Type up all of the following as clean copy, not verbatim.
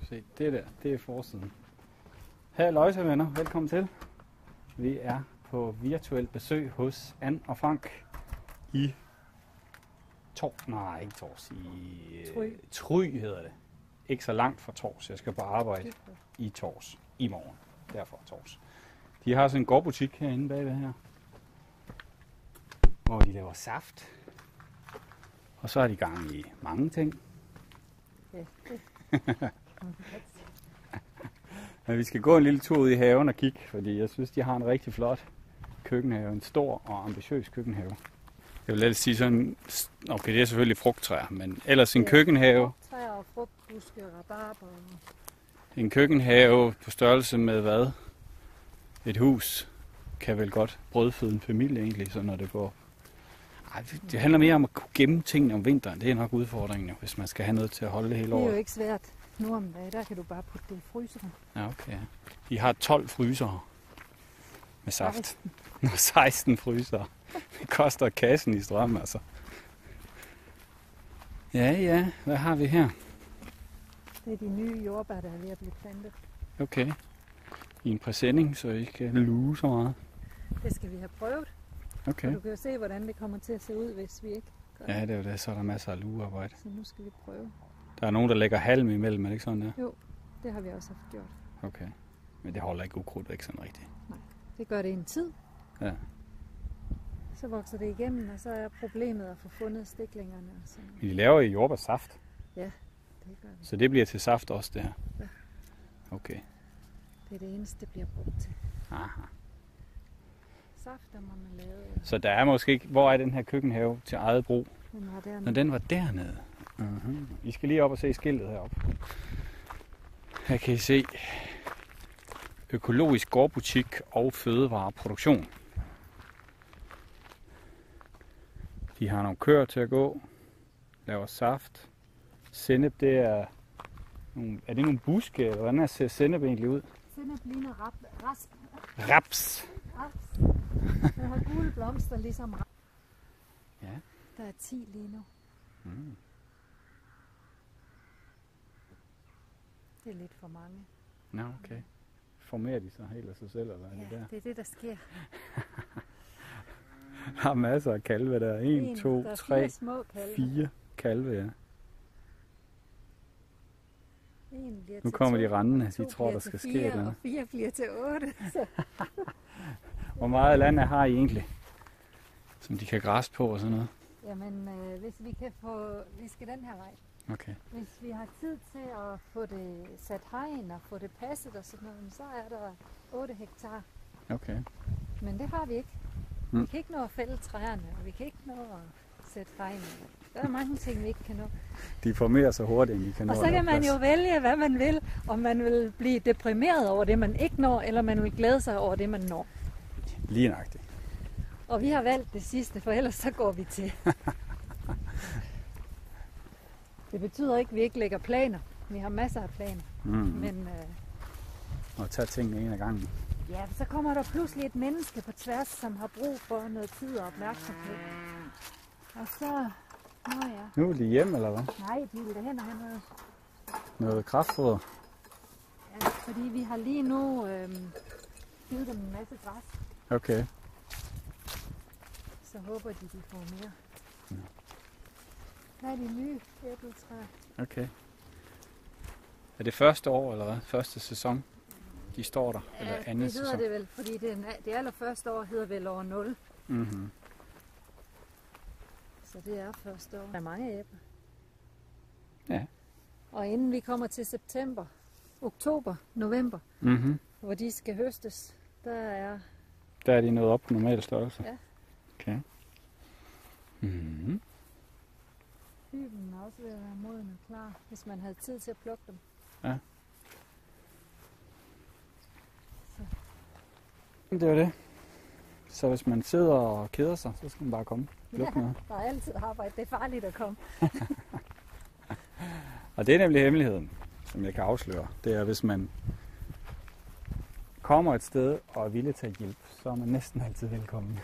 Se, det der, det er forsiden. Halløjsa venner, velkommen til. Vi er på virtuelt besøg hos Ann og Frank i Try hedder det. Ikke så langt fra Tors. Jeg skal på arbejde i Tors i morgen. Derfor Tors. De har sådan en gårdbutik herinde bagved her, hvor de laver saft. Og så er de i gang i mange ting. Ja. Men vi skal gå en lille tur ud i haven og kigge, fordi jeg synes, de har en rigtig flot køkkenhave. En stor og ambitiøs køkkenhave. Jeg vil ellers sige sådan, okay, det er selvfølgelig frugttræer, men ellers en køkkenhave. Frugttræer og frugtbuske og rabarber. En køkkenhave på størrelse med hvad? Et hus kan vel godt brødføde en familie egentlig, så når det går. Ej, det handler mere om at kunne gemme tingene om vinteren. Det er nok udfordringen, jo, hvis man skal have noget til at holde det hele året. Det er jo ikke svært nu om dagen. Der kan du bare putte det i fryseren. Ja, okay. I har 12 frysere med saft. 16 frysere. Det koster kassen i strøm, altså. Ja, hvad har vi her? Det er de nye jordbær, der er ved at blive plantet. Okay. I en præsending, så I ikke kan luge så meget. Det skal vi have prøvet. Okay. Og du kan jo se, hvordan det kommer til at se ud, hvis vi ikke gør det. Ja, det er jo det. Så er der masser af lugearbejde. Så nu skal vi prøve. Der er nogen, der lægger halm imellem, er det ikke sådan der? Jo, det har vi også haft gjort. Okay. Men det holder ikke ukrudt væk sådan rigtigt. Nej, det gør det en tid. Ja. Så vokser det igennem, og så er problemet at få fundet stiklingerne. Og sådan. Men de laver i jordbærsaft. Ja, det gør vi. Så det bliver til saft også, det her? Ja. Okay. Det er det eneste, det bliver brugt til. Aha. Saft og marmelade. Så der er måske ikke... Hvor er den her køkkenhave til eget brug? Den var dernede. Når den var dernede. Uh-huh. I skal lige op og se skiltet heroppe. Her kan I se økologisk gårdbutik og fødevareproduktion. De har nogle køer til at gå. Laver saft. Sennep, det er... Er det nogle buske, eller hvordan ser sennep egentlig ud? Sennep ligner raps. Raps. Den har gule blomster ligesom raps. Ja. Der er 10 lige nu. Mm. Det er lidt for mange. Nå, okay. Formerer de sig helt af sig selv, eller er det Ja, der? det er det, der sker. Der er masser af kalve der. 1, 2, 3, 4 kalve, ja. Nu kommer de rendende. De tror, der skal ske et eller andet. Og 4 bliver til 8. Hvor meget land har I egentlig, som de kan græsse på og sådan noget? Jamen, hvis vi kan få... Vi skal den her vej. Okay. Hvis vi har tid til at få det sat hegn og få det passet og sådan noget, så er der 8 hektar. Okay. Men det har vi ikke. Vi kan ikke nå at fælde træerne, og vi kan ikke nå at sætte hegn. Der er mange ting, vi ikke kan nå. De formerer sig hurtigt, end de kan nå. Og så kan man jo vælge, hvad man vil. Om man vil blive deprimeret over det, man ikke når, eller man vil glæde sig over det, man når. Lige nøjagtigt. Og vi har valgt det sidste, for ellers så går vi til. Det betyder ikke, at vi ikke lægger planer. Vi har masser af planer. Men, og tage tingene en af gangen. Ja, så kommer der pludselig et menneske på tværs, som har brug for noget tid og opmærksomhed. Og så... Nå ja. Nu er de hjem, eller hvad? Nej, de vil derhen og have noget. Noget kraftfoder? Ja, fordi vi har lige nu givet dem en masse græs. Okay. Så håber de får mere. Her er de nye æbletræer. Okay. Er det første år, eller hvad? Første sæson? De står der? Ja, eller anden sæson? det hedder det vel, fordi det allerførste år hedder vel år 0. Mhm. Så det er første år. Der er mange æbler. Ja. Og inden vi kommer til september, oktober, november, hvor de skal høstes, der er de nået op på normal størrelse? Ja. Okay. Mhm. Hyben er også ved at være moden og klar, hvis man havde tid til at plukke dem. Ja. Det er det. Så hvis man sidder og keder sig, så skal man bare komme. Plukke noget. Der er altid arbejde. Det er farligt at komme. Og det er nemlig hemmeligheden, som jeg kan afsløre. Det er, hvis man kommer et sted og er villig til at hjælpe, så er man næsten altid velkommen.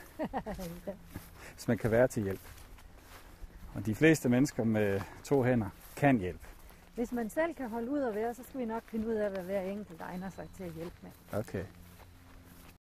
Hvis man kan være til hjælp. Og de fleste mennesker med 2 hænder kan hjælpe. Hvis man selv kan holde ud at være, så skal vi nok finde ud af, hvad hver enkelt egner sig til at hjælpe med. Okay.